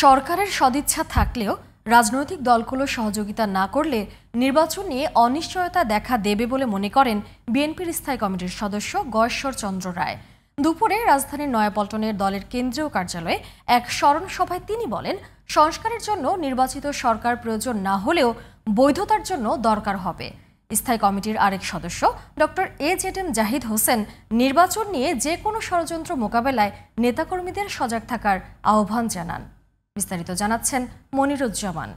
সরকারের সদিচ্ছা থাকলেও রাজনৈতিক দলগুলো সহযোগিতা না করলে নির্বাচন নিয়ে অনিশ্চয়তা দেখা দেবে বলে মনে করেন বিএনপির স্থায়ী কমিটির সদস্য গয়েশ্বর চন্দ্র রায়। দুপুরে রাজধানীর নয়াপল্টনের দলের কেন্দ্রীয় কার্যালয়ে এক স্মরণ সভায় তিনি বলেন, সংস্কারের জন্য নির্বাচিত সরকার প্রয়োজন না হলেও বৈধতার জন্য দরকার হবে। স্থায়ী কমিটির আরেক সদস্য ডক্টর এজেডএম জাহিদ হোসেন নির্বাচন নিয়ে যে কোনো ষড়যন্ত্র মোকাবেলায় নেতাকর্মীদের সজাগ থাকার আহ্বান জানান। বিস্তারিত জানাচ্ছেন মনিরুজ্জামান।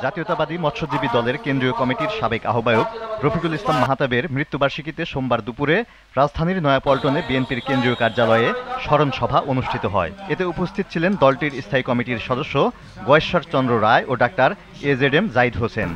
জাতীয়তাবাদী মৎস্যজীবী দলের কেন্দ্রীয় কমিটির সাবেক আহ্বায়ক রফিকুল ইসলাম মাহতাবের মৃত্যুবার্ষিকীতে সোমবার দুপুরে রাজধানীর নয়াপল্টনে বিএনপির কেন্দ্রীয় কার্যালয়ে স্মরণ সভা অনুষ্ঠিত হয়। এতে উপস্থিত ছিলেন দলটির স্থায়ী কমিটির সদস্য গয়েশ্বর চন্দ্র রায় ও ডাক্তার এজেডএম জাহিদ হোসেন।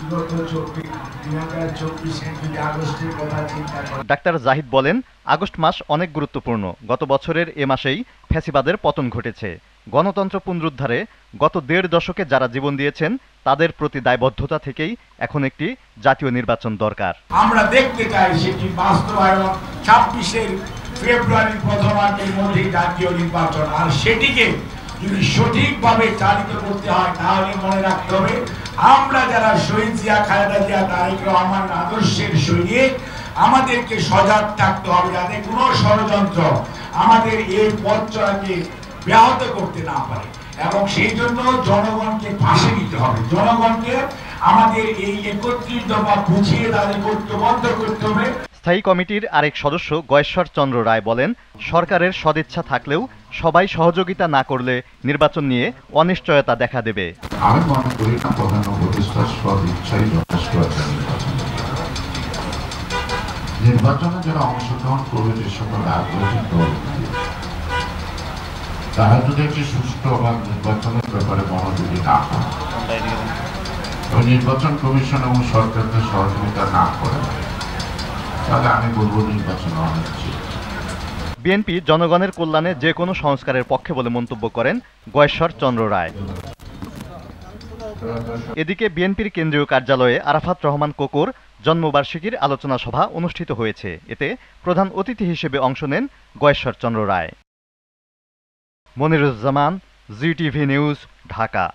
ডাক্তার জাহিদ বলেন, আগস্ট মাস অনেক গুরুত্বপূর্ণ। গত বছরের এ মাসেই ফ্যাসিবাদের পতন ঘটেছে। গণতন্ত্র পুনরুদ্ধারে গত ১.৫ দশকে যারা জীবন দিয়েছেন তাদের প্রতি দায়বদ্ধতা থেকেই এখন একটি জাতীয় নির্বাচন দরকার। আমরা দেখতে চাই সেটি বাস্তবায়ন ২৬ ফেব্রুয়ারির প্রথমার্ধের মধ্যে জাতীয় নির্বাচন। আর সেটিকে যদি সঠিকভাবে চালিত করতে হয় তাহলে মনে রাখতে হবে, আমরা যারা শহীদ জিয়া, খালেদা জিয়া, তারেক রহমান আদর্শের সৈনিক, আমাদেরকে সজাগ থাকতে হবে যাতে কোনো ষড়যন্ত্র আমাদের এই পথ চলাকে ব্যাহত করতে না পারে, এবং সেই জন্য জনগণকে পাশে নিতে হবে। জনগণকে আমাদের এই ৩১ দফা বুঝিয়ে তাদের ঐক্যবদ্ধ করতে হবে। স্থায়ী কমিটির আরেক সদস্য গয়েশ্বর চন্দ্র রায় বলেন, সরকারের সদিচ্ছা থাকলেও সবাই সহযোগিতা না করলে নির্বাচন নিয়ে অনিশ্চয়তা দেখা দেবে। আমি মনে করি না প্রধান উপদেষ্টার সদিচ্ছাই যথেষ্ট একটা নির্বাচনে যারা অংশগ্রহণ করবে যে সকল রাজনৈতিক দল তারা যদি একটি সুষ্ঠু বা নির্বাচনের ব্যাপারে মনোযোগী না হয়, নির্বাচন কমিশন এবং সরকারকে সহযোগিতা না করে, তাহলে আমি বলবো নির্বাচন অনিশ্চিত। বিএনপি জনগণের কল্যাণে যে কোনো সংস্কারের পক্ষে বলে মন্তব্য করেন গয়েশ্বর চন্দ্র রায়। এদিকে বিএনপির কেন্দ্রীয় কার্যালয়ে আরাফাত রহমান কোকোর জন্মবার্ষিকীর আলোচনা সভা অনুষ্ঠিত হয়েছে। এতে প্রধান অতিথি হিসেবে অংশ নেন গয়েশ্বর চন্দ্র রায়। মনিরুজ্জামান, জি টিভি নিউজ, ঢাকা।